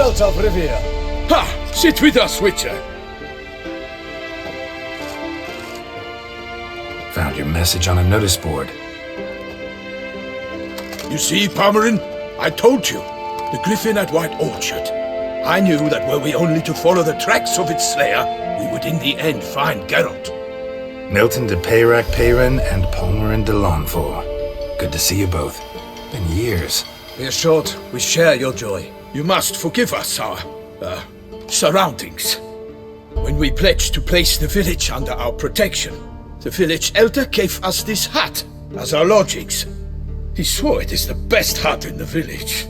belt of Rivia. Ha! Sit with us, Witcher. Found your message on a notice board. You see, Palmerin? I told you. The griffin at White Orchard. I knew that were we only to follow the tracks of its slayer, we would in the end find Geralt. Milton de Peyrac Peyran and Palmerin de Lawnfall. Good to see you both. Been years. Be assured, we share your joy. You must forgive us our, surroundings. When we pledged to place the village under our protection, the village elder gave us this hut as our lodgings. He swore it is the best hut in the village.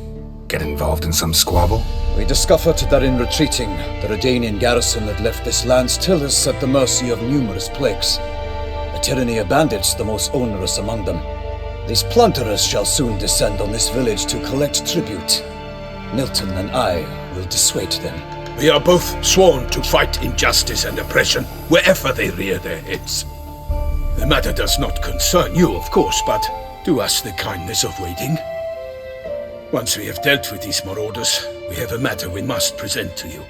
Get involved in some squabble? We discovered that in retreating, the Redanian garrison had left this land still is at the mercy of numerous plagues. A tyranny of bandits, the most onerous among them. These plunderers shall soon descend on this village to collect tribute. Milton and I will dissuade them. We are both sworn to fight injustice and oppression wherever they rear their heads. The matter does not concern you, of course, but do us the kindness of waiting. Once we have dealt with these marauders, we have a matter we must present to you.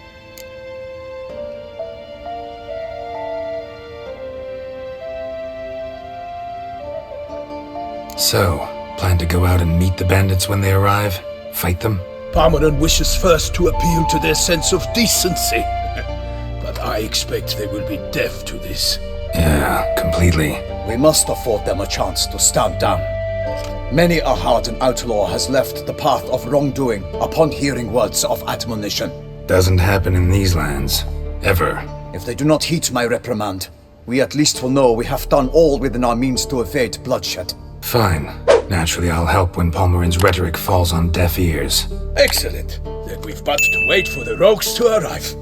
So, plan to go out and meet the bandits when they arrive? Fight them? Palmerin wishes first to appeal to their sense of decency. But I expect they will be deaf to this. Yeah, completely. We must afford them a chance to stand down. Many a hardened outlaw has left the path of wrongdoing upon hearing words of admonition. Doesn't happen in these lands. Ever. If they do not heed my reprimand, we at least will know we have done all within our means to evade bloodshed. Fine. Naturally, I'll help when Palmerin's rhetoric falls on deaf ears. Excellent. Then we've but to wait for the rogues to arrive.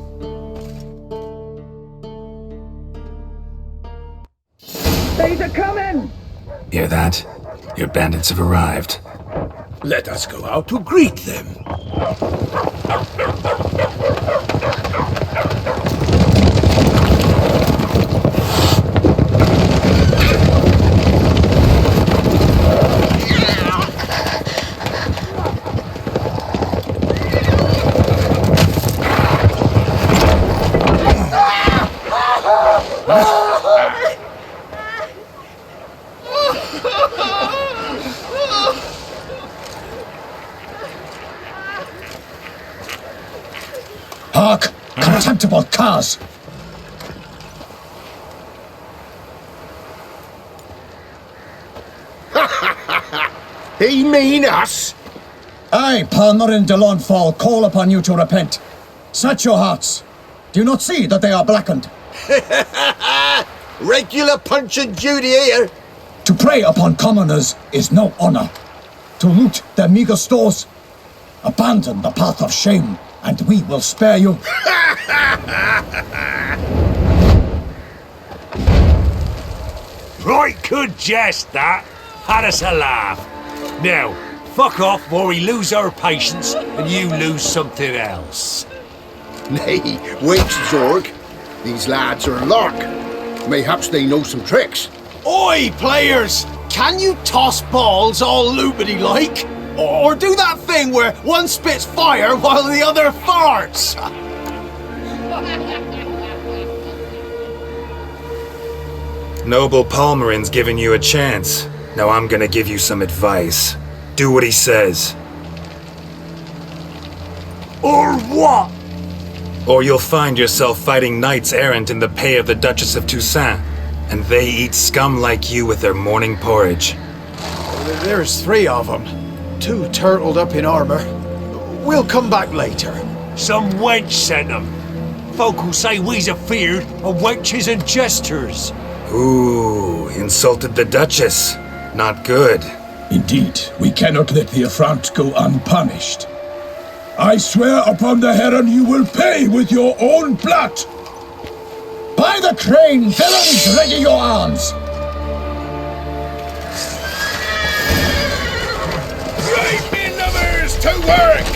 They're coming! Hear that? Your bandits have arrived. Let us go out to greet them. Hark! Contemptible curs! He mean us? I, Palmerin de Lawnfall, call upon you to repent. Set your hearts. Do you not see that they are blackened? Regular Punch and Judy here. To prey upon commoners is no honor. To loot their meager stores, abandon the path of shame, and we will spare you. Right good jest, that. Had us a laugh. Now, fuck off or we lose our patience and you lose something else. Nay, wait, Zorg. These lads are lark. Mayhaps they know some tricks. Oi, players! Can you toss balls all loopity-like? Or do that thing where one spits fire while the other farts? Noble Palmerin's giving you a chance. Now I'm gonna give you some advice. Do what he says. Or what? Or you'll find yourself fighting knights errant in the pay of the Duchess of Toussaint, and they eat scum like you with their morning porridge. There's 3 of them. 2 turtled up in armor. We'll come back later. Some wench sent them. Folk will say we's afeard of wenches and jesters. Ooh, insulted the Duchess. Not good. Indeed, we cannot let the affront go unpunished. I swear upon the heron you will pay with your own blood! By the crane, villains, ready your arms! Right in numbers to work!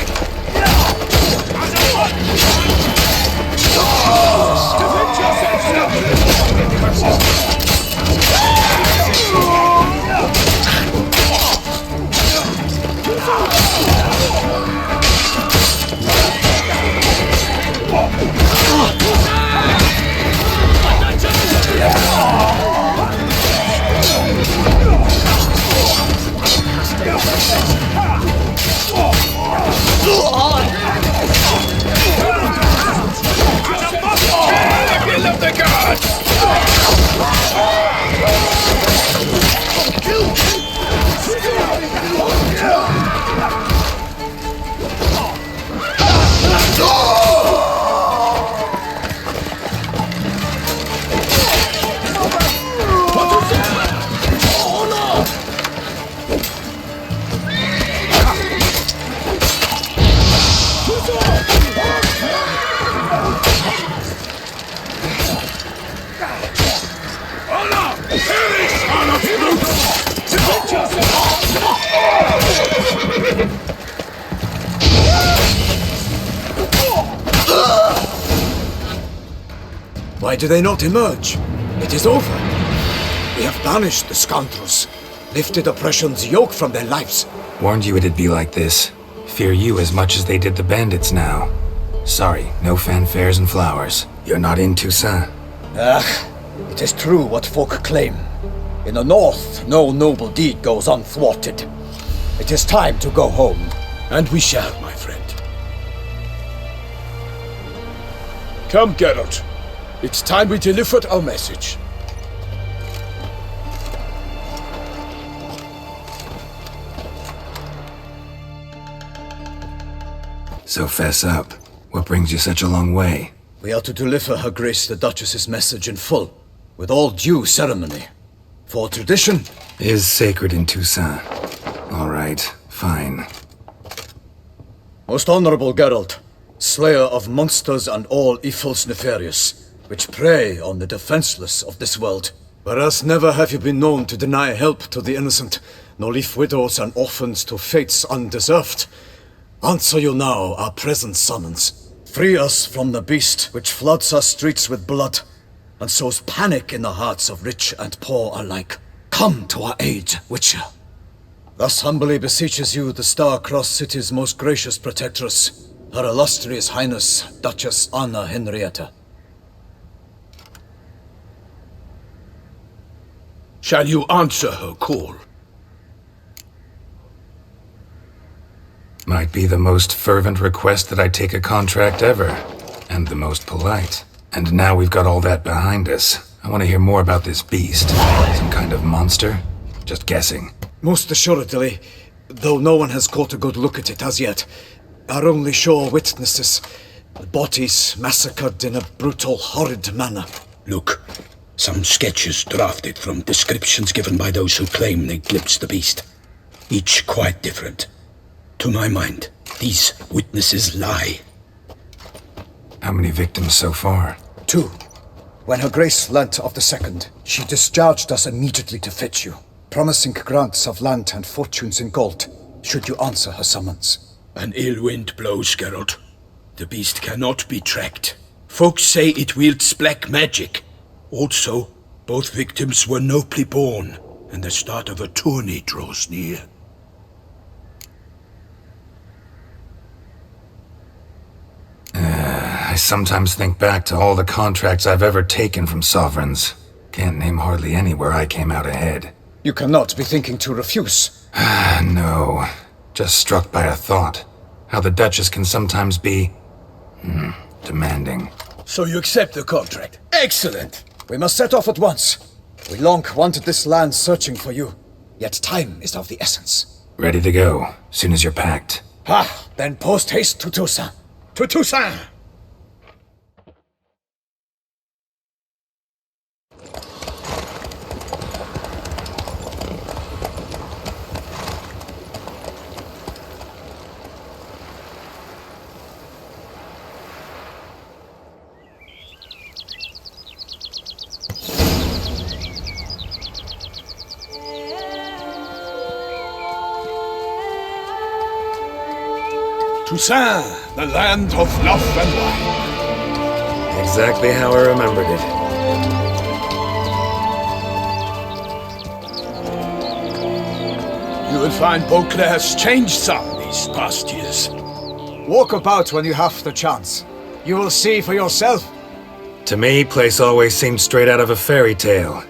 Why do they not emerge? It is over. We have banished the scoundrels, lifted oppression's yoke from their lives. Warned you it'd be like this. Fear you as much as they did the bandits now. Sorry, no fanfares and flowers. You're not in Toussaint. It is true what folk claim. In the north, no noble deed goes unthwarted. It is time to go home. And we shall, my friend. Come, Geralt. It's time we delivered our message. So fess up. What brings you such a long way? We are to deliver Her Grace the Duchess's message in full, with all due ceremony. For tradition Is sacred in Toussaint. All right, fine. Most honorable Geralt, slayer of monsters and all evils nefarious, which prey on the defenseless of this world. Whereas never have you been known to deny help to the innocent, nor leave widows and orphans to fates undeserved. Answer you now our present summons. Free us from the beast which floods our streets with blood, and sows panic in the hearts of rich and poor alike. Come to our aid, Witcher. Thus humbly beseeches you the Star-Crossed City's most gracious protectress, Her Illustrious Highness, Duchess Anna Henrietta. Shall you answer her call? Might be the most fervent request that I take a contract ever. And the most polite. And now we've got all that behind us. I want to hear more about this beast. Some kind of monster? Just guessing. Most assuredly, though no one has caught a good look at it as yet. Our only sure witnesses. Bodies massacred in a brutal, horrid manner. Look, some sketches drafted from descriptions given by those who claim they glimpsed the beast. Each quite different. To my mind, these witnesses lie. How many victims so far? 2. When Her Grace learnt of the second, she discharged us immediately to fetch you, promising grants of land and fortunes in gold, should you answer her summons. An ill wind blows, Geralt. The beast cannot be tracked. Folks say it wields black magic. Also, both victims were nobly born, and the start of a tourney draws near. I sometimes think back to all the contracts I've ever taken from sovereigns. Can't name hardly any where I came out ahead. You cannot be thinking to refuse. No. Just struck by a thought. How the Duchess can sometimes be... demanding. So you accept the contract? Excellent! We must set off at once. We long wanted this land searching for you, yet time is of the essence. Ready to go, soon as you're packed. Then post haste to Toussaint. To Toussaint! Toussaint, the land of love and wine. Exactly how I remembered it. You will find Beauclair has changed some these past years. Walk about when you have the chance. You will see for yourself. To me, place always seemed straight out of a fairy tale.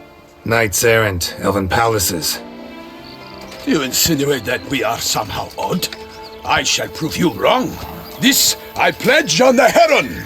Knights errant, elven palaces. You insinuate that we are somehow odd? I shall prove you wrong. This I pledge on the Heron!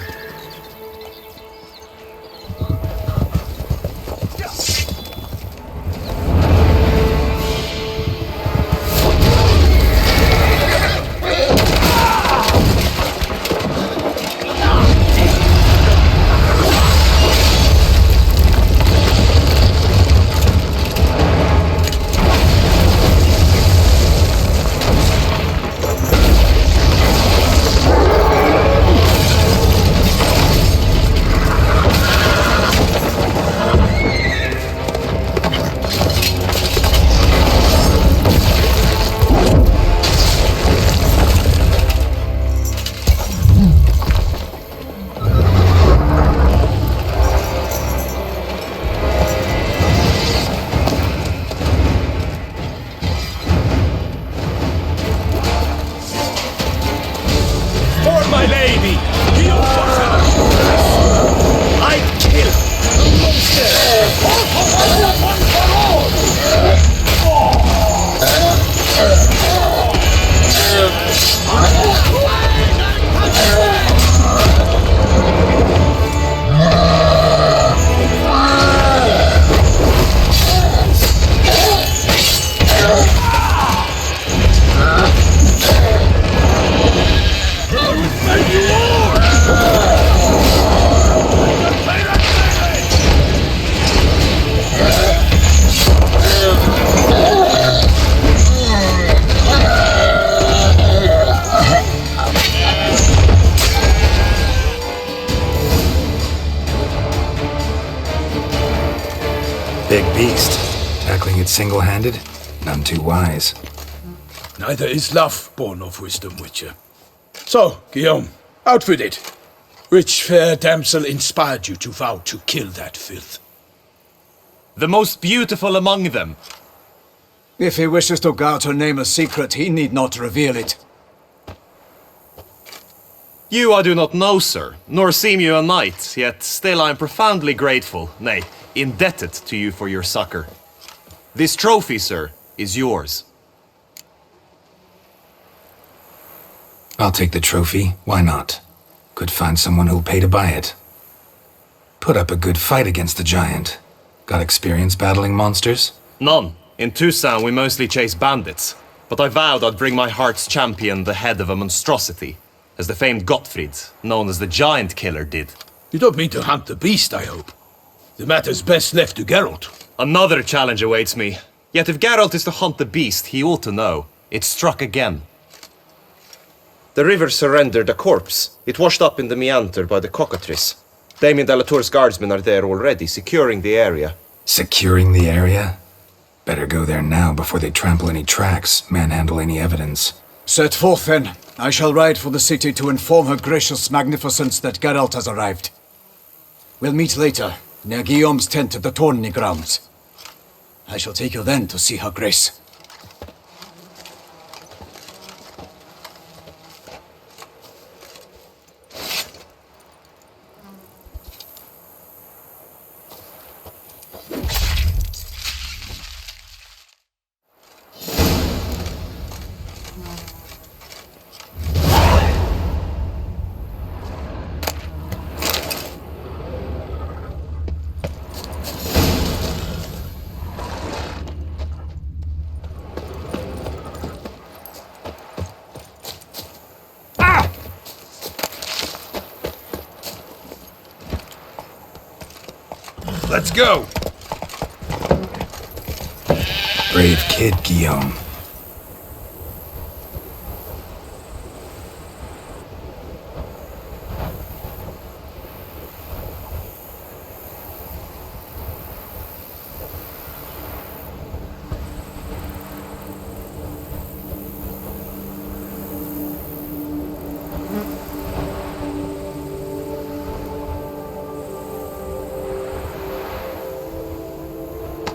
Tackling it single-handed? None too wise. Neither is love born of wisdom, Witcher. So, Guillaume, out with it. Which fair damsel inspired you to vow to kill that filth? The most beautiful among them. If he wishes to guard her name a secret, he need not reveal it. You I do not know, sir, nor seem you a knight, yet still I am profoundly grateful, nay, indebted to you for your succor. This trophy, sir, is yours. I'll take the trophy, why not? Could find someone who'll pay to buy it. Put up a good fight against the giant. Got experience battling monsters? None. In Tucson we mostly chase bandits, but I vowed I'd bring my heart's champion the head of a monstrosity, as the famed Gottfried, known as the Giant Killer, did. You don't mean to hunt the beast, I hope. The matter's best left to Geralt. Another challenge awaits me. Yet if Geralt is to hunt the beast, he ought to know. It struck again. The river surrendered a corpse. It washed up in the meander by the cockatrice. Damien de la Tour's guardsmen are there already, securing the area. Securing the area? Better go there now before they trample any tracks, manhandle any evidence. Set forth then. I shall ride for the city to inform her gracious magnificence that Geralt has arrived. We'll meet later, near Guillaume's tent at the Tourney grounds. I shall take you then to see her grace. Let's go! Brave kid, Guillaume.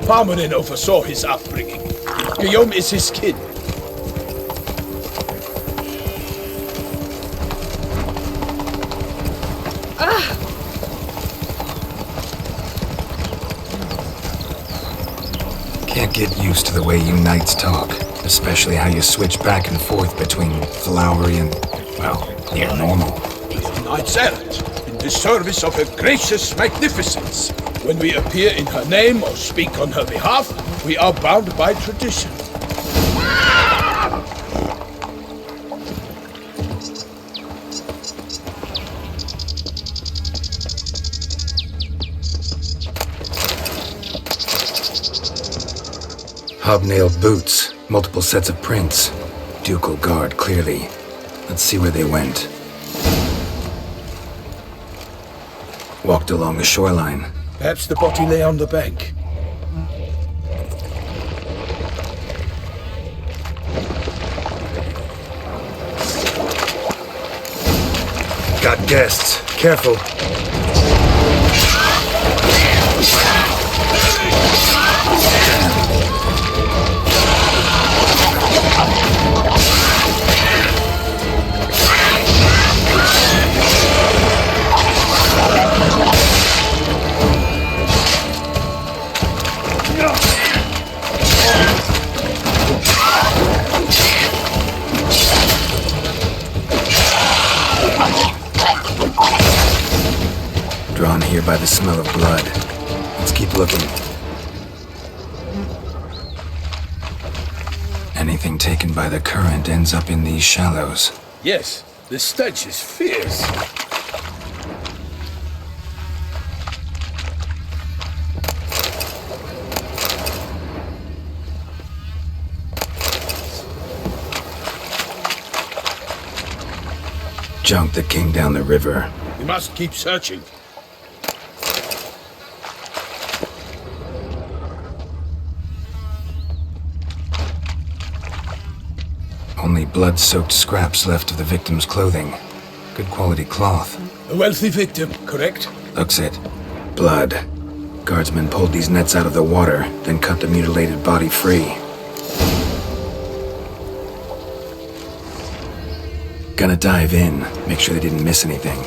Parmanin oversaw his upbringing. Guillaume is his kin. Can't get used to the way you knights talk, especially how you switch back and forth between flowery and, well, near normal. We are knights errant, in the service of her gracious magnificence. When we appear in her name or speak on her behalf, we are bound by tradition. Hobnailed boots, multiple sets of prints. Ducal guard, clearly. Let's see where they went. Walked along the shoreline. Perhaps the body lay on the bank. Got guests. Careful. Drawn here by the smell of blood. Let's keep looking. Anything taken by the current ends up in these shallows. Yes, the stench is fierce. Junk that came down the river. We must keep searching. Only blood-soaked scraps left of the victim's clothing. Good quality cloth. A wealthy victim, correct? Looks it. Blood. Guardsmen pulled these nets out of the water, then cut the mutilated body free. Gonna dive in, make sure they didn't miss anything.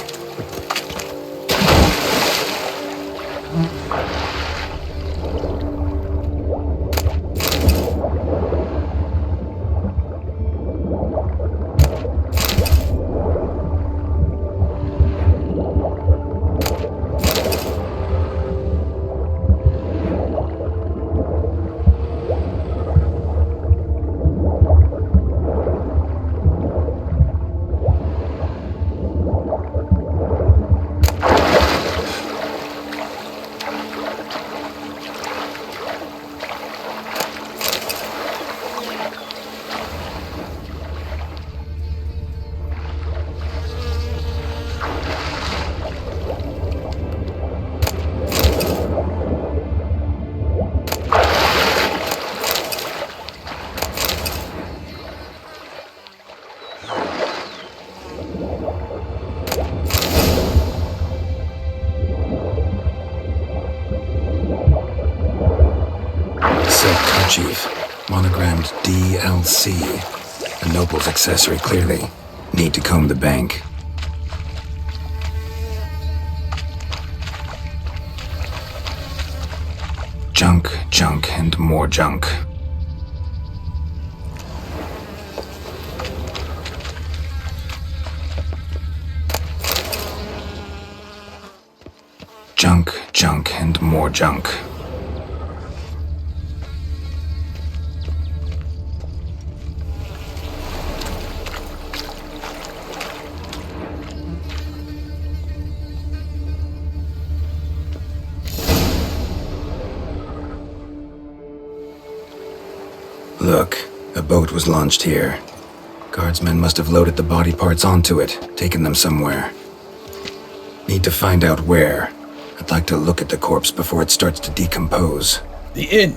Chief, monogrammed DLC. A noble's accessory, clearly. Need to comb the bank. Junk, junk, and more junk. Junk, junk, and more junk. Look, a boat was launched here. Guardsmen must have loaded the body parts onto it, taken them somewhere. Need to find out where. I'd like to look at the corpse before it starts to decompose. The inn.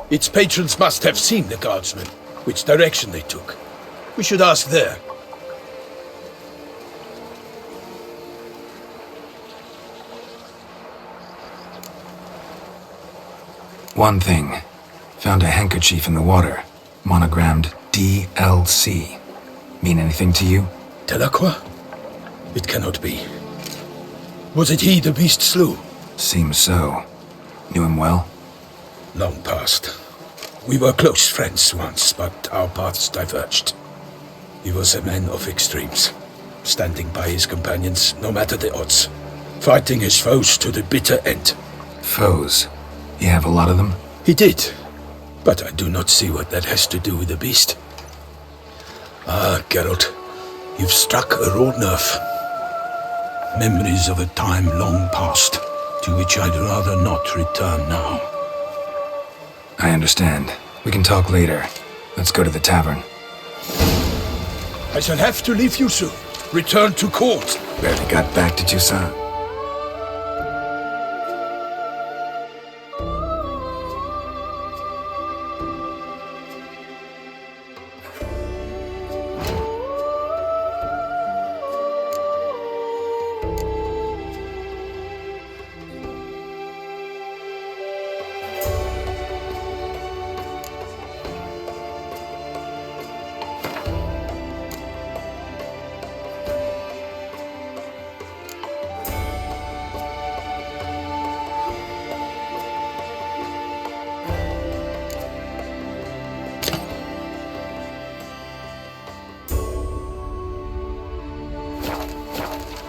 Its patrons must have seen the guardsmen, which direction they took. We should ask there. One thing. Found a handkerchief in the water. Monogrammed DLC. Mean anything to you? Delacroix? It cannot be. Was it he the beast slew? Seems so. Knew him well? Long past. We were close friends once, but our paths diverged. He was a man of extremes, standing by his companions no matter the odds, fighting his foes to the bitter end. Foes? You have a lot of them? He did, but I do not see what that has to do with the beast. Ah, Geralt, you've struck a raw nerve. Memories of a time long past, to which I'd rather not return now. I understand. We can talk later. Let's go to the tavern. I shall have to leave you soon. Return to court. Barely got back to Toussaint.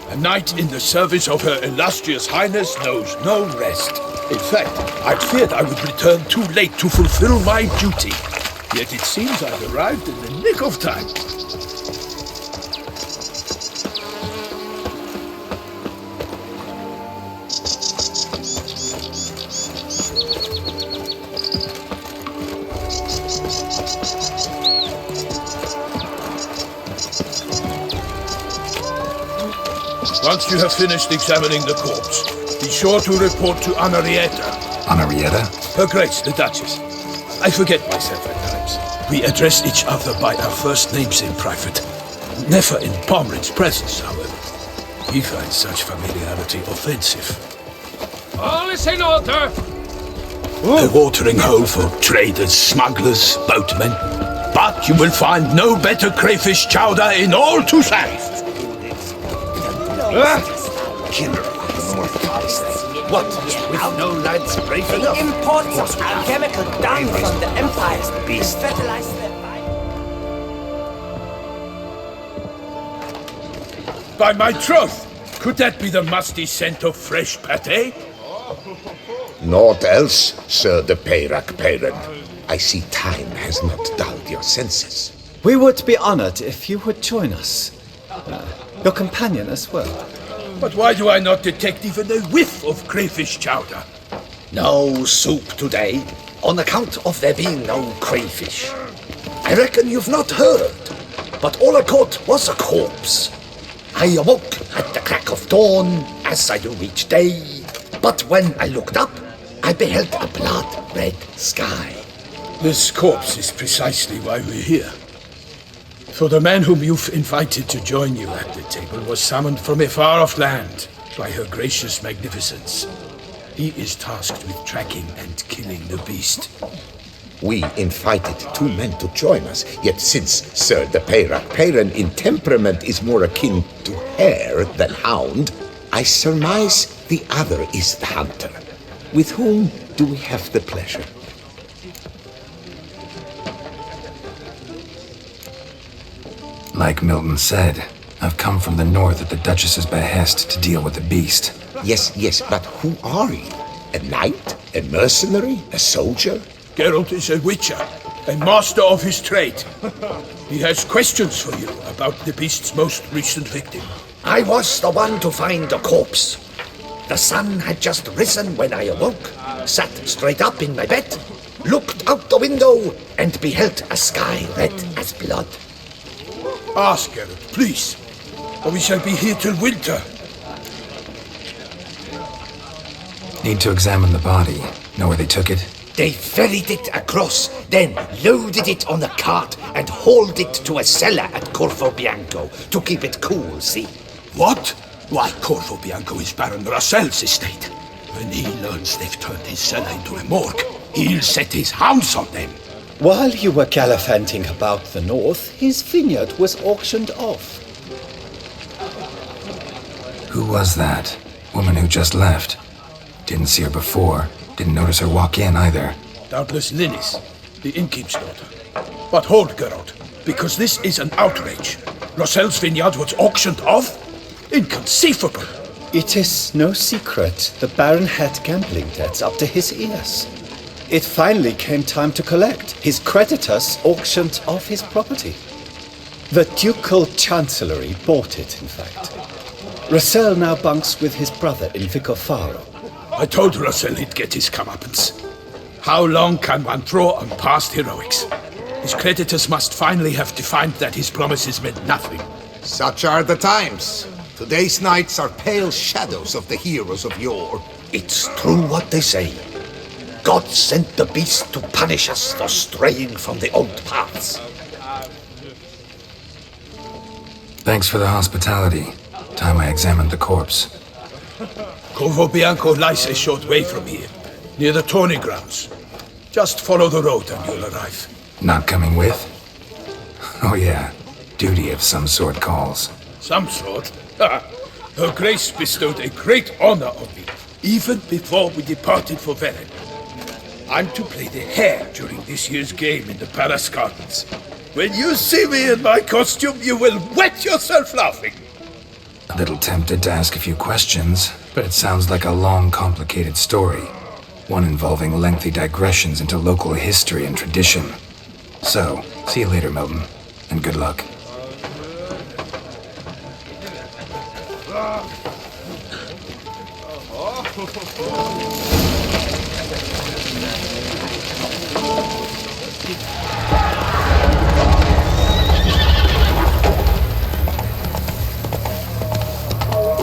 A knight in the service of Her Illustrious Highness knows no rest. In fact, I feared I would return too late to fulfill my duty. Yet it seems I've arrived in the nick of time. Once you have finished examining the corpse, be sure to report to Henrietta. Henrietta? Her Grace, the Duchess. I forget myself at times. We address each other by our first names in private. Never in Pomrin's presence, however. He finds such familiarity offensive. All is in order. A watering hole for traders, smugglers, boatmen. But you will find no better crayfish chowder in all Toussaint. What? With no lads brave enough? Imports of alchemical dung from the Empire. Beast. Fertilize their vine. By my troth, could that be the musty scent of fresh pate? Naught else, Sir de Peyrac Peyren. I see time has not dulled your senses. We would be honored if you would join us. Your companion as well. But why do I not detect even a whiff of crayfish chowder? No soup today, on account of there being no crayfish. I reckon you've not heard, but all I caught was a corpse. I awoke at the crack of dawn, as I do each day, but when I looked up, I beheld a blood-red sky. This corpse is precisely why we're here. For the man whom you've invited to join you at the table was summoned from a far-off land by her gracious magnificence. He is tasked with tracking and killing the beast. We invited 2 men to join us, yet since Sir de Peyrac Peyren in temperament is more akin to hare than hound, I surmise the other is the hunter. With whom do we have the pleasure? Like Milton said, I've come from the north at the Duchess's behest to deal with the beast. Yes, but who are you? A knight? A mercenary? A soldier? Geralt is a witcher, a master of his trade. He has questions for you about the beast's most recent victim. I was the one to find the corpse. The sun had just risen when I awoke, sat straight up in my bed, looked out the window, and beheld a sky red as blood. Ask Geralt, please, or we shall be here till winter. Need to examine the body. Know where they took it? They ferried it across, then loaded it on a cart and hauled it to a cellar at Corvo Bianco to keep it cool, see? What? Why, Corvo Bianco is Baron Russell's estate. When he learns they've turned his cellar into a morgue, he'll set his hounds on them. While you were gallivanting about the north, his vineyard was auctioned off. Who was that? Woman who just left. Didn't see her before. Didn't notice her walk in either. Doubtless Linnis, the innkeep's daughter. But hold, Geralt, because this is an outrage. Russell's vineyard was auctioned off? Inconceivable! It is no secret the Baron had gambling debts up to his ears. It finally came time to collect. His creditors auctioned off his property. The Ducal Chancellery bought it, in fact. Russell now bunks with his brother in Vicofaro. I told Russell he'd get his comeuppance. How long can one throw on past heroics? His creditors must finally have defined that his promises meant nothing. Such are the times. Today's knights are pale shadows of the heroes of yore. It's true what they say. God sent the beast to punish us for straying from the old paths. Thanks for the hospitality. Time I examined the corpse. Corvo Bianco lies a short way from here, near the tourney grounds. Just follow the road and you'll arrive. Not coming with? Oh yeah, duty of some sort calls. Some sort? Her Grace bestowed a great honor on me, even before we departed for Velen. I'm to play the hare during this year's game in the Palace Gardens. When you see me in my costume, you will wet yourself laughing. A little tempted to ask a few questions, but it sounds like a long, complicated story. One involving lengthy digressions into local history and tradition. So, see you later, Milton, and good luck.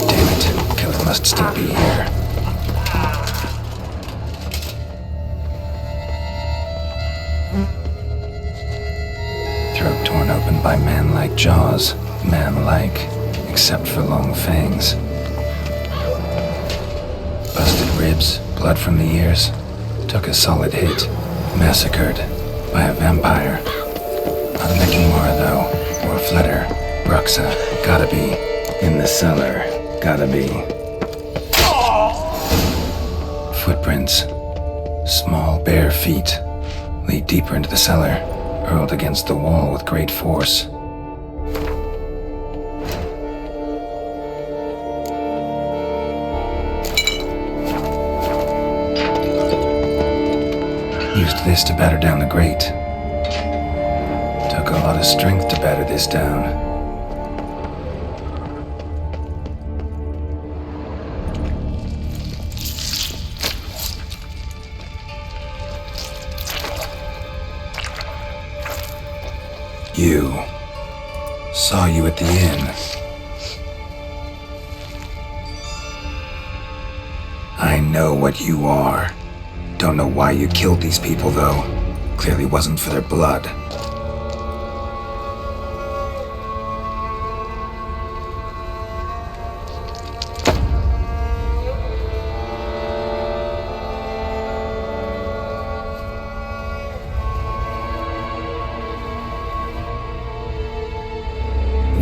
Damn it, Killer must still be here. by man-like jaws. Man-like, except for long fangs. Busted ribs, blood from the ears. Took a solid hit. Massacred by a vampire. Not Mekimura though, or Fletter. Bruxa, gotta be. In the cellar, gotta be. Footprints. Small, bare feet. Lead deeper into the cellar. Hurled against the wall with great force. Used this to batter down the grate. Took a lot of strength to batter this down. You. Saw you at the inn. I know what you are. Don't know why you killed these people, though. Clearly wasn't for their blood.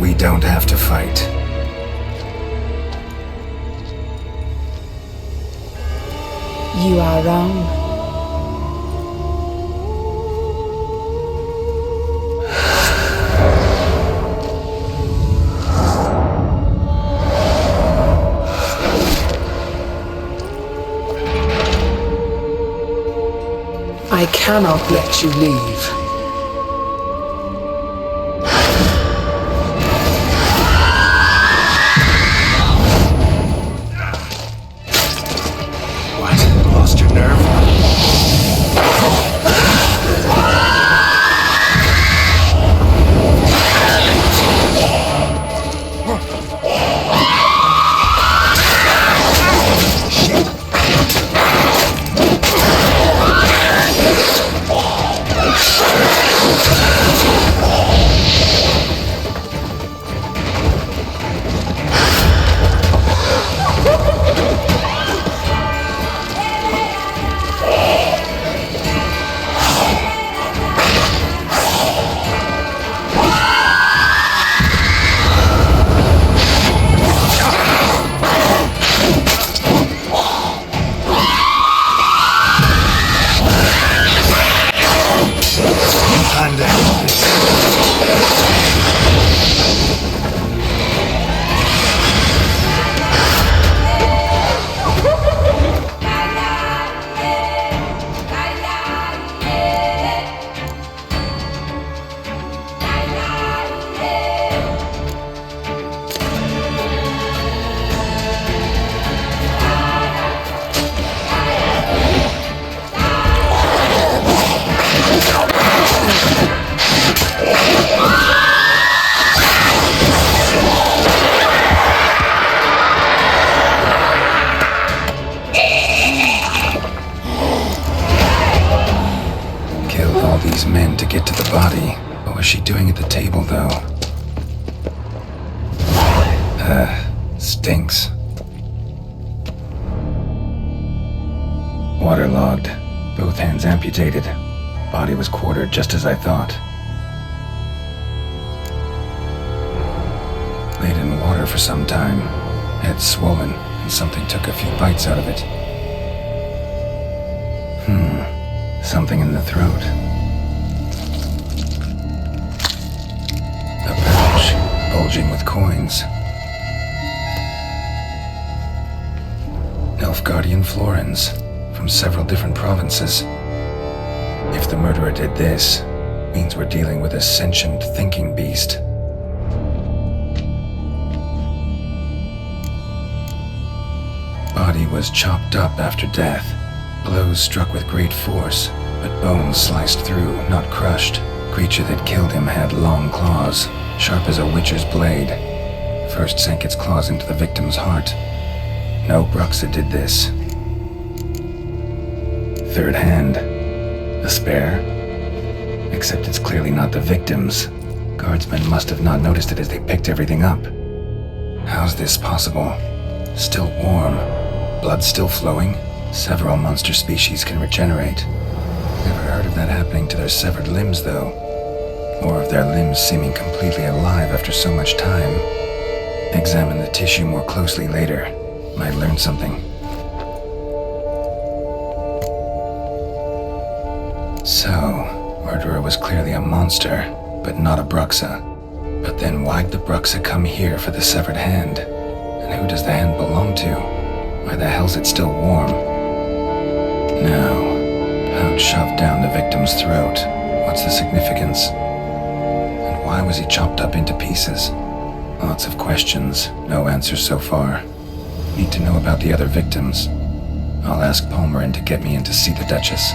We don't have to fight. You are wrong. I cannot let you leave. What? Lost your nerve? These men to get to the body. What was she doing at the table, though? Stinks. Waterlogged. Both hands amputated. Body was quartered just as I thought. Laid in water for some time. Head swollen, and something took a few bites out of it. Something in the throat. A pouch, bulging with coins. Nilfgaardian florins, from several different provinces. If the murderer did this, means we're dealing with a sentient thinking beast. Body was chopped up after death. Blows struck with great force, but bones sliced through, not crushed. Creature that killed him had long claws, sharp as a witcher's blade. First sank its claws into the victim's heart. No Bruxa did this. Third hand. A spare? Except it's clearly not the victim's. Guardsmen must have not noticed it as they picked everything up. How's this possible? Still warm. Blood still flowing? Several monster species can regenerate. Never heard of that happening to their severed limbs, though. Or of their limbs seeming completely alive after so much time. Examine the tissue more closely later. Might learn something. So, murderer was clearly a monster, but not a Bruxa. But then why'd the Bruxa come here for the severed hand? And who does the hand belong to? Why the hell's it still warm? Now, pouch shoved down the victim's throat. What's the significance? And why was he chopped up into pieces? Lots of questions, no answers so far. Need to know about the other victims. I'll ask Palmerin to get me in to see the Duchess.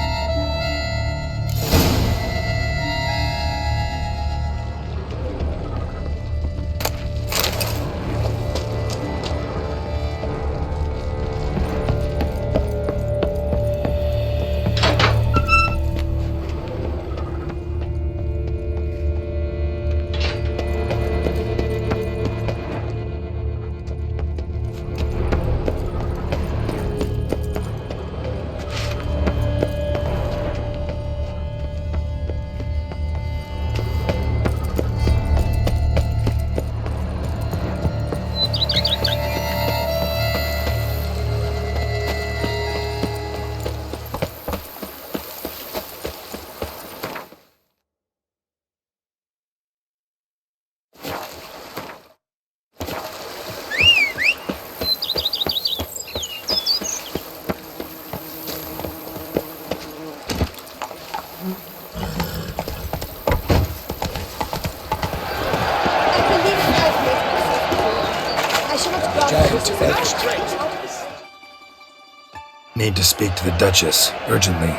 Need to speak to the Duchess, urgently.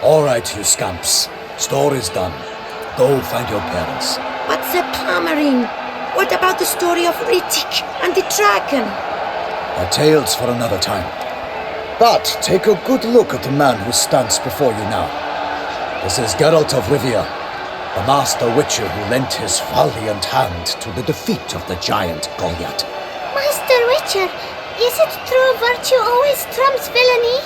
All right, you scamps. Story's done. Go find your parents. But Sir Palmerin, what about the story of Rittik and the dragon? Our tales for another time. But take a good look at the man who stands before you now. This is Geralt of Rivia, the master witcher who lent his valiant hand to the defeat of the giant Goliath. Master Witcher, is it true virtue always trumps villainy?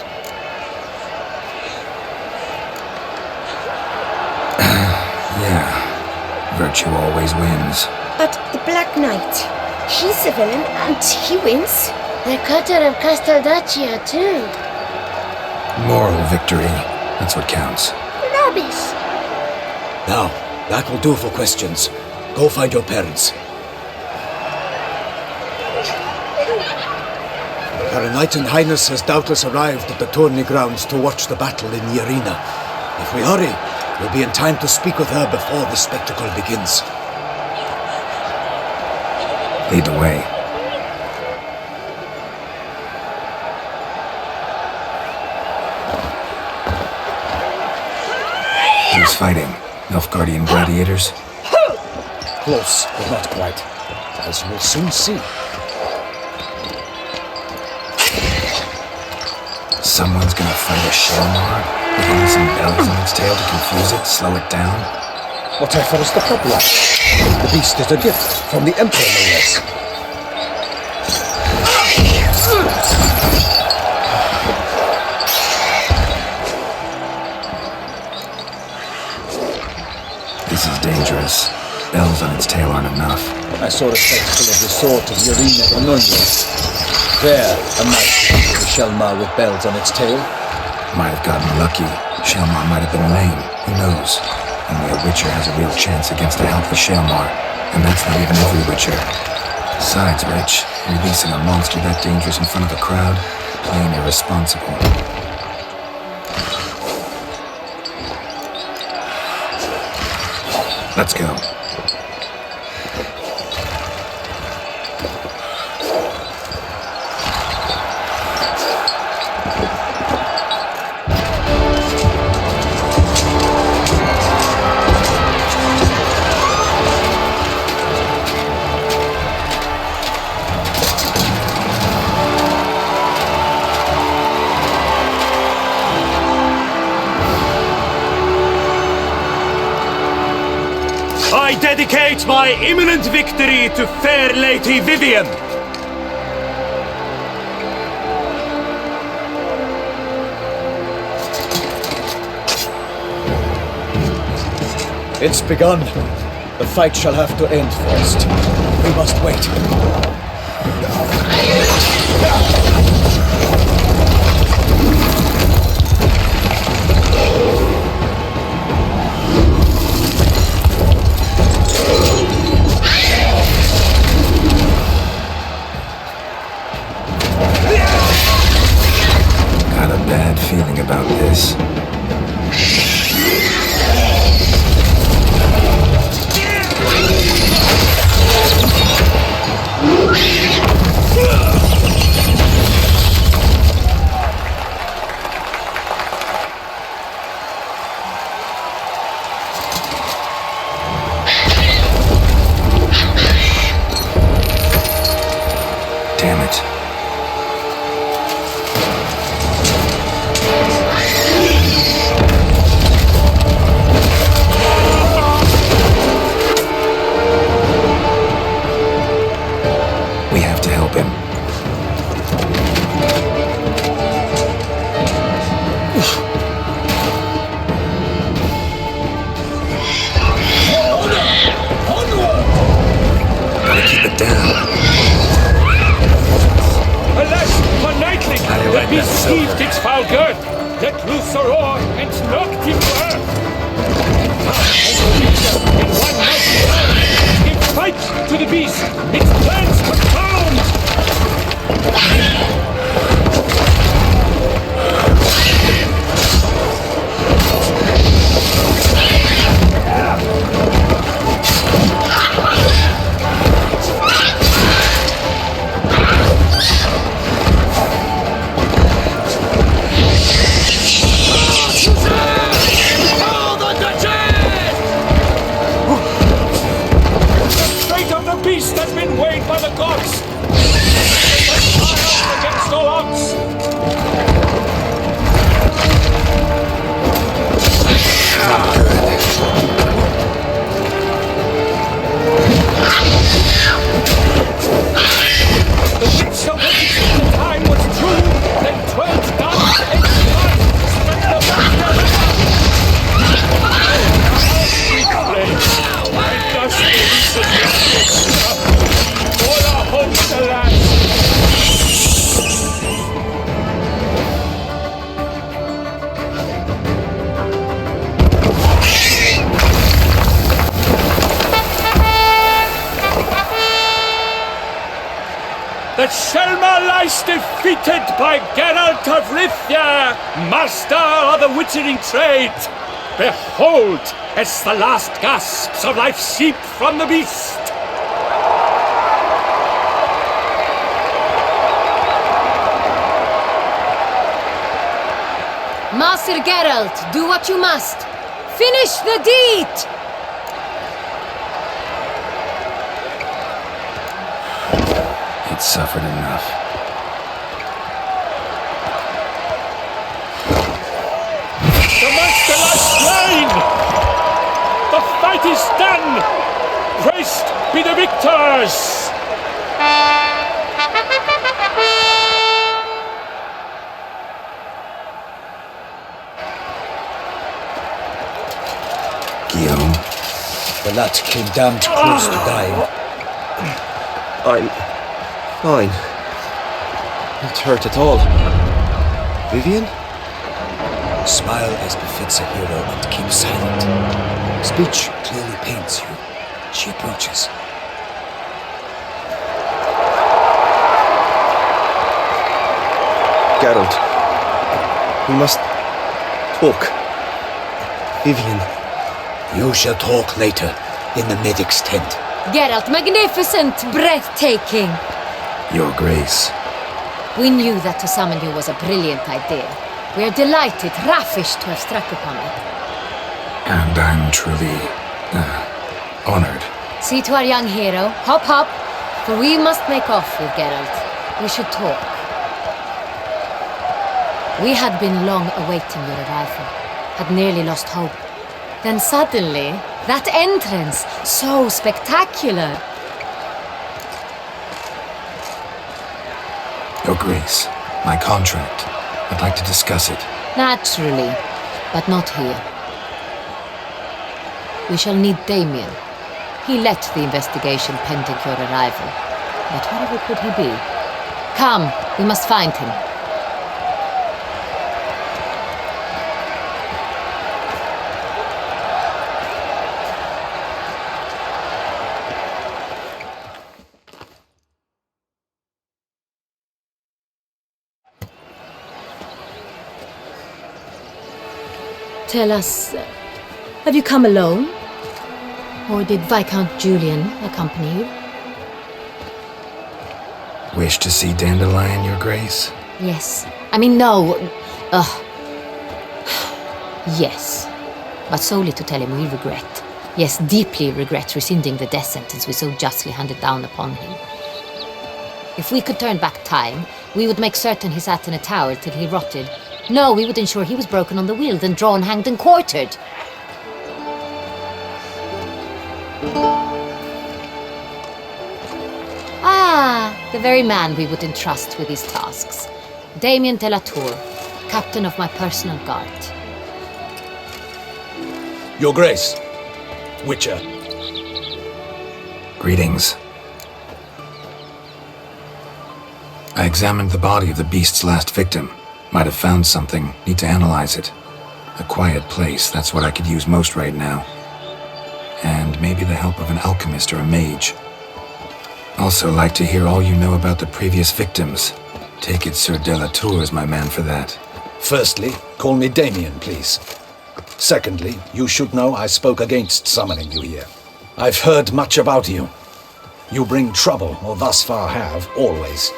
Yeah, virtue always wins. But the Black Knight, he's a villain and he wins. The cutter of Casteldacia too. Moral victory, that's what counts. Rubbish. Now, that will do for questions. Go find your parents. Her Knight and Highness has doubtless arrived at the tourney grounds to watch the battle in the arena. If we hurry, we'll be in time to speak with her before the spectacle begins. Lead the way. Who's fighting? Nilfgaardian gladiators? Close, but not quite. As you will soon see. Someone's gonna fight a Shelmar? With only some bells on its tail to confuse it, slow it down? Whatever is the problem? The beast is a gift from the Emperor, no less. This is dangerous. Bells on its tail aren't enough. I saw a spectacle of the sort in the arena in Nonya. There, a knight with a Shelmar with bells on its tail. Might have gotten lucky. Shelmar might have been lame. Who knows? Only a Witcher has a real chance against a healthy Shelmar. And that's not even every Witcher. Besides which, releasing a monster that dangerous in front of a crowd, plain irresponsible. Let's go. I dedicate my imminent victory to fair Lady Vivian. It's begun. The fight shall have to end first. We must wait. Got a bad feeling about this. Damn it. We have to help him. Gotta keep it down. Alas, for Nightling, that received its foul girth, let loose a roar and knocked him to earth. In one mighty round, it fights to the beast, its plans profound. Beast has been weighed by the gods! Against all odds! The witch so wicked the time was true, then 12 dogs and blood spent the monster and thus all our hopes alas! The Selma lies defeated by Geralt of Rivia, master of the witchering trade. Behold, as the last gasps of life seep from the beast. Master Geralt, do what you must. Finish the deed! It suffered enough. The monster lies slain! The fight is done! Praised be the victors! Guillaume? The lad came damned close to dying. I'm fine. Not hurt at all. Vivian? Smile as befits a hero and keep silent. Speech clearly pains you. She approaches. Geralt, we must talk. Vivian. You shall talk later, in the medic's tent. Geralt, magnificent, breathtaking. Your Grace. We knew that to summon you was a brilliant idea. We are delighted, ravished to have struck upon it. And I'm truly honored. See to our young hero. Hop, hop. For we must make off with Geralt. We should talk. We had been long awaiting your arrival. Had nearly lost hope. Then suddenly, That entrance, so spectacular. Your Grace, my contract. I'd like to discuss it. Naturally, but not here. We shall need Damien. He led the investigation pending your arrival. But wherever could he be? Come, we must find him. Tell us, have you come alone? Or did Viscount Julian accompany you? Wish to see Dandelion, Your Grace? Yes. I mean, no. Yes. But solely to tell him we regret. Yes, deeply regret rescinding the death sentence we so justly handed down upon him. If we could turn back time, we would make certain he sat in a tower till he rotted. No, we would ensure he was broken on the wheel, then drawn, hanged, and quartered. Ah, the very man we would entrust with these tasks. Damien de la Tour, captain of my personal guard. Your Grace, Witcher. Greetings. I examined the body of the beast's last victim. Might have found something. Need to analyze it. A quiet place, that's what I could use most right now. And maybe the help of an alchemist or a mage. Also like to hear all you know about the previous victims. Take it Sir de la Tour is my man for that. Firstly, call me Damien, please. Secondly, you should know I spoke against summoning you here. I've heard much about you. You bring trouble, or thus far have, always.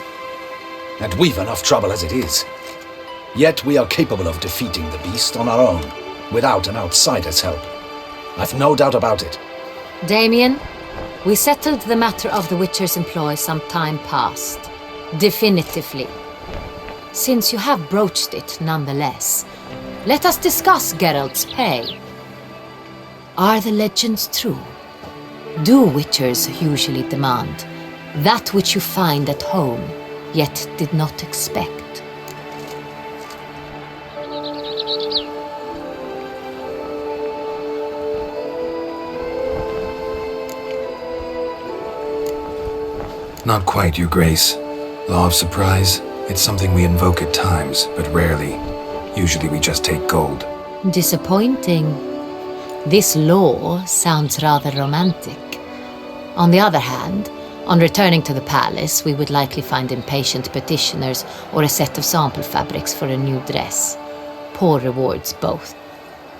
And we've enough trouble as it is. Yet we are capable of defeating the beast on our own, without an outsider's help. I've no doubt about it. Damien, we settled the matter of the Witcher's employ some time past. Definitively. Since you have broached it nonetheless, let us discuss Geralt's pay. Are the legends true? Do Witchers usually demand that which you find at home, yet did not expect? Not quite, Your Grace. Law of surprise, it's something we invoke at times, but rarely. Usually we just take gold. Disappointing. This law sounds rather romantic. On the other hand, on returning to the palace, we would likely find impatient petitioners or a set of sample fabrics for a new dress. Poor rewards both.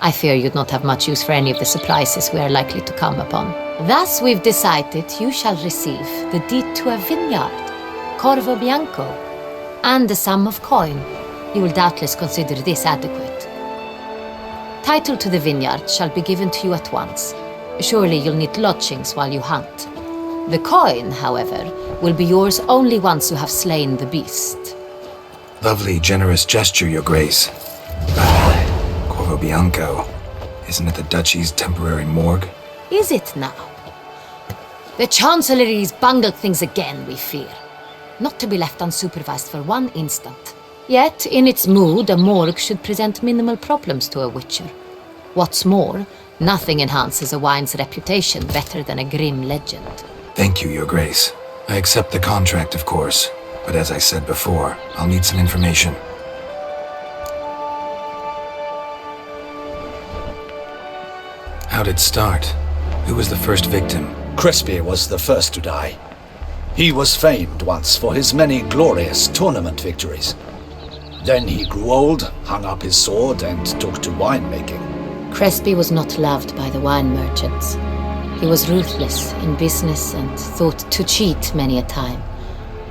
I fear you'd not have much use for any of the surprises we are likely to come upon. Thus we've decided you shall receive the deed to a vineyard, Corvo Bianco, and a sum of coin. You will doubtless consider this adequate. Title to the vineyard shall be given to you at once. Surely you'll need lodgings while you hunt. The coin, however, will be yours only once you have slain the beast. Lovely, generous gesture, Your Grace. Corvo Bianco. Isn't it the Duchy's temporary morgue? Is it now? The Chancellery's bungled things again, we fear. Not to be left unsupervised for one instant. Yet, in its mood, a morgue should present minimal problems to a Witcher. What's more, nothing enhances a wine's reputation better than a grim legend. Thank you, Your Grace. I accept the contract, of course. But as I said before, I'll need some information. How'd it start? Who was the first victim? Crespi was the first to die. He was famed once for his many glorious tournament victories. Then he grew old, hung up his sword, and took to winemaking. Crespi was not loved by the wine merchants. He was ruthless in business and thought to cheat many a time.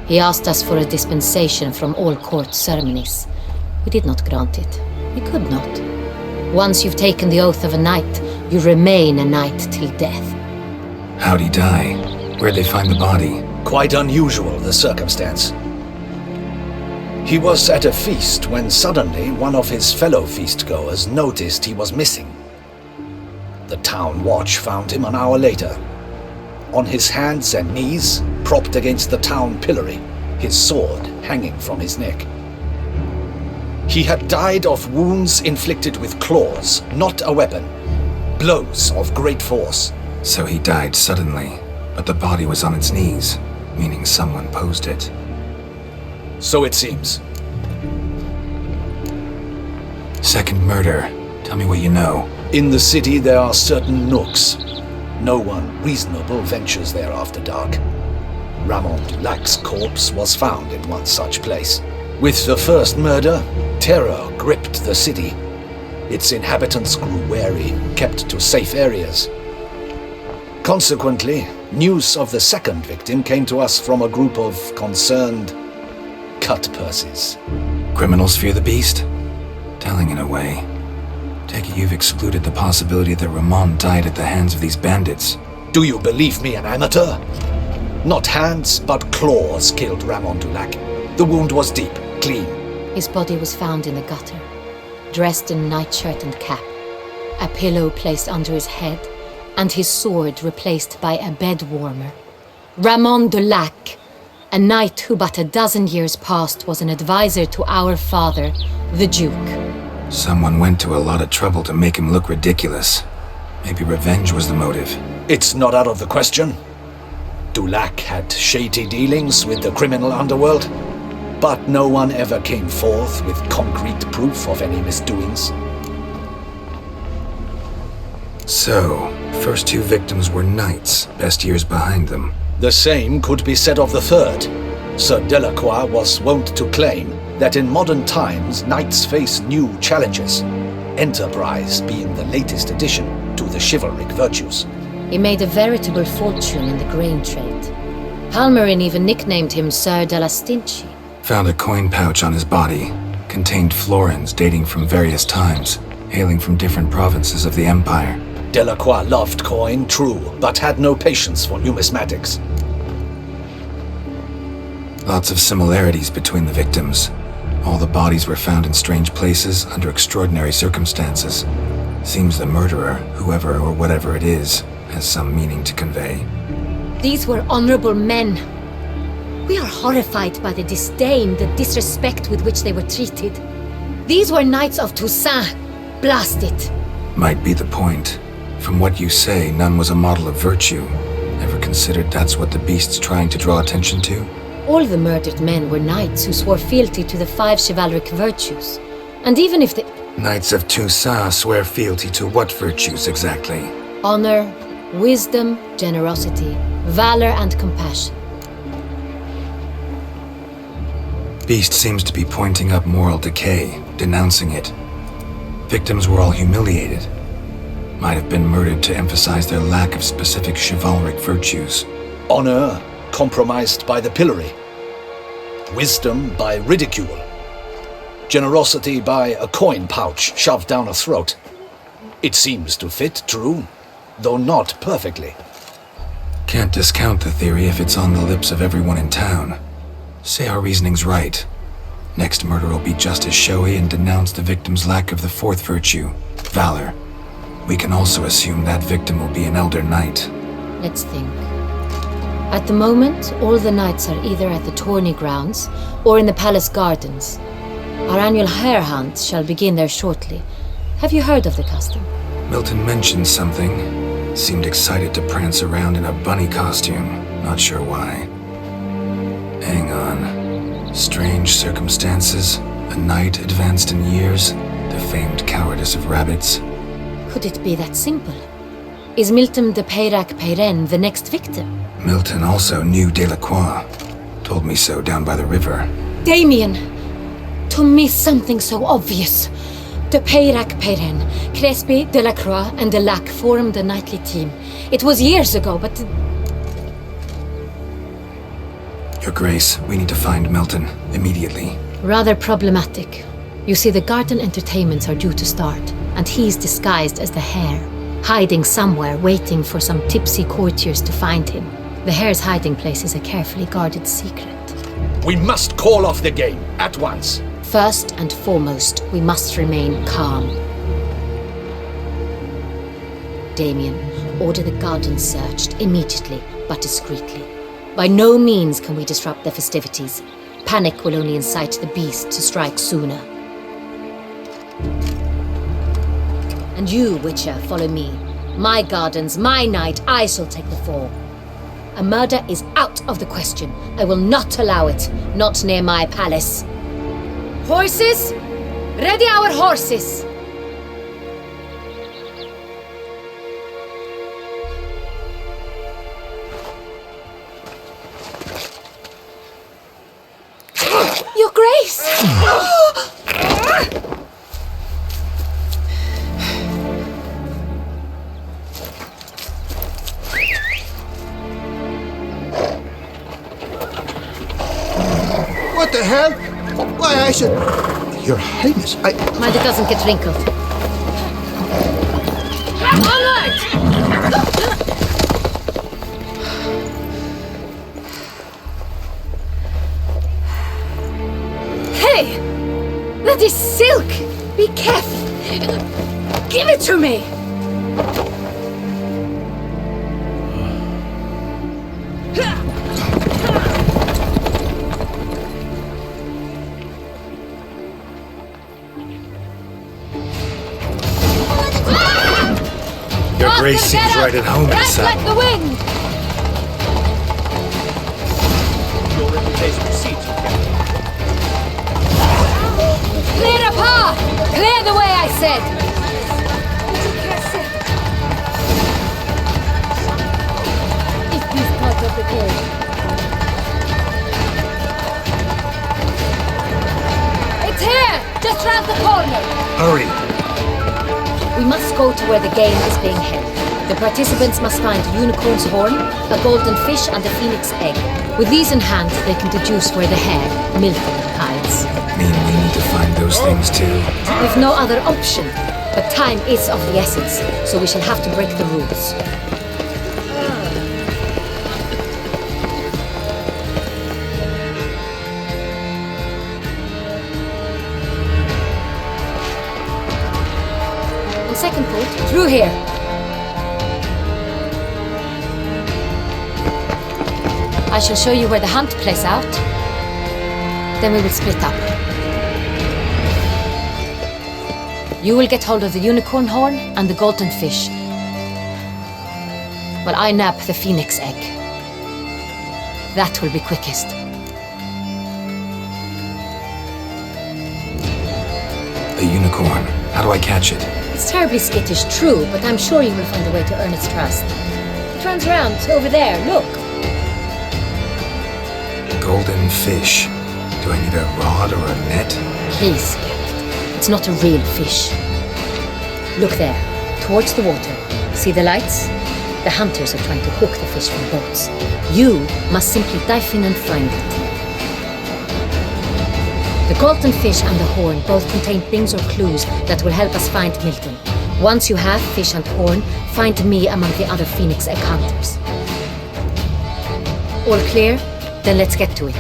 He asked us for a dispensation from all court ceremonies. We did not grant it. We could not. Once you've taken the oath of a knight, you remain a knight till death. How'd he die? Where'd they find the body? Quite unusual, the circumstance. He was at a feast when suddenly one of his fellow feastgoers noticed he was missing. The town watch found him an hour later. On his hands and knees, propped against the town pillory, his sword hanging from his neck. He had died of wounds inflicted with claws, not a weapon. Blows of great force. So he died suddenly, but the body was on its knees, meaning someone posed it. So it seems. Second murder. Tell me what you know. In the city there are certain nooks. No one reasonable ventures there after dark. Ramon Dulac's corpse was found in one such place. With the first murder, terror gripped the city. Its inhabitants grew wary, kept to safe areas. Consequently, news of the second victim came to us from a group of concerned cut-purses. Criminals fear the beast? Telling in a way. Take it you've excluded the possibility that Ramon died at the hands of these bandits. Do you believe me an amateur? Not hands, but claws killed Ramon Dulac. The wound was deep, clean. His body was found in the gutter, dressed in nightshirt and cap, a pillow placed under his head, and his sword replaced by a bed warmer. Ramon Dulac, a knight who but a dozen years past was an advisor to our father, the Duke. Someone went to a lot of trouble to make him look ridiculous. Maybe revenge was the motive. It's not out of the question. Dulac had shady dealings with the criminal underworld, but no one ever came forth with concrete proof of any misdoings. So, first two victims were knights, best years behind them. The same could be said of the third. Sir Delacroix was wont to claim that in modern times knights face new challenges, enterprise being the latest addition to the chivalric virtues. He made a veritable fortune in the grain trade. Palmerin even nicknamed him Sir de la Stinchi. Found a coin pouch on his body. Contained florins dating from various times, hailing from different provinces of the Empire. Delacroix loved coin, true, but had no patience for numismatics. Lots of similarities between the victims. All the bodies were found in strange places under extraordinary circumstances. Seems the murderer, whoever or whatever it is, has some meaning to convey. These were honorable men. We are horrified by the disdain, the disrespect with which they were treated. These were knights of Toussaint. Blast it. Might be the point. From what you say, none was a model of virtue. Ever considered that's what the beast's trying to draw attention to? All the murdered men were knights who swore fealty to the 5 chivalric virtues. And even if the Knights of Toussaint swear fealty to what virtues exactly? honor, wisdom, generosity, valor, and compassion. Beast seems to be pointing up moral decay, denouncing it. Victims were all humiliated. Might have been murdered to emphasize their lack of specific chivalric virtues. Honor compromised by the pillory. Wisdom by ridicule. Generosity by a coin pouch shoved down a throat. It seems to fit, true, though not perfectly. Can't discount the theory if it's on the lips of everyone in town. Say our reasoning's right. Next murder will be just as showy and denounce the victim's lack of the fourth virtue, valor. We can also assume that victim will be an elder knight. Let's think. At the moment, all the knights are either at the tourney grounds or in the palace gardens. Our annual hare hunt shall begin there shortly. Have you heard of the custom? Milton mentioned something. Seemed excited to prance around in a bunny costume. Not sure why. Hang on. Strange circumstances. A knight advanced in years. The famed cowardice of rabbits. Could it be that simple? Is Milton de Peyrac-Peyren the next victim? Milton also knew Delacroix. Told me so down by the river. Damien! To miss something so obvious. De Peyrac-Peyren, Crespi, Delacroix, and Delac formed a knightly team. It was years ago, but... Your Grace, we need to find Milton, immediately. Rather problematic. You see, the garden entertainments are due to start, and he's disguised as the hare, hiding somewhere, waiting for some tipsy courtiers to find him. The hare's hiding place is a carefully guarded secret. We must call off the game, at once. First and foremost, we must remain calm. Damien. Order the gardens searched immediately, but discreetly. By no means can we disrupt the festivities. Panic will only incite the beast to strike sooner. And you, Witcher, follow me. My gardens, my night, I shall take the fall. A murder is out of the question. I will not allow it. Not near my palace. Horses? Ready our horses! Your Grace! What the hell? Why, I said... Your Highness, Mind it doesn't get wrinkled. Onward! Hey! That is silk! Be careful! Give it to me! Your Grace seems right at home That's inside. like the wind! Your reputation precedes you, Captain. Clear a path! Clear the way, I said! Is this part of the cave? It's here! Just round the corner! Hurry! We must go to where the game is being held. The participants must find a unicorn's horn, a golden fish, and a phoenix egg. With these in hand, they can deduce where the hare, Milton, hides. Mean we need to find those things too? We've no other option. But time is of the essence, so we shall have to break the rules. On second thought, through here. I shall show you where the hunt plays out. Then we will split up. You will get hold of the unicorn horn and the golden fish, while I nab the phoenix egg. That will be quickest. The unicorn. How do I catch it? It's terribly skittish, true, but I'm sure you will find a way to earn its trust. It runs round over there, look. Golden fish. Do I need a rod or a net? Please, Geralt. It's not a real fish. Look there, towards the water. See the lights? The hunters are trying to hook the fish from boats. You must simply dive in and find it. The golden fish and the horn both contain things or clues that will help us find Milton. Once you have fish and horn, find me among the other phoenix egg hunters. All clear? Then let's get to it.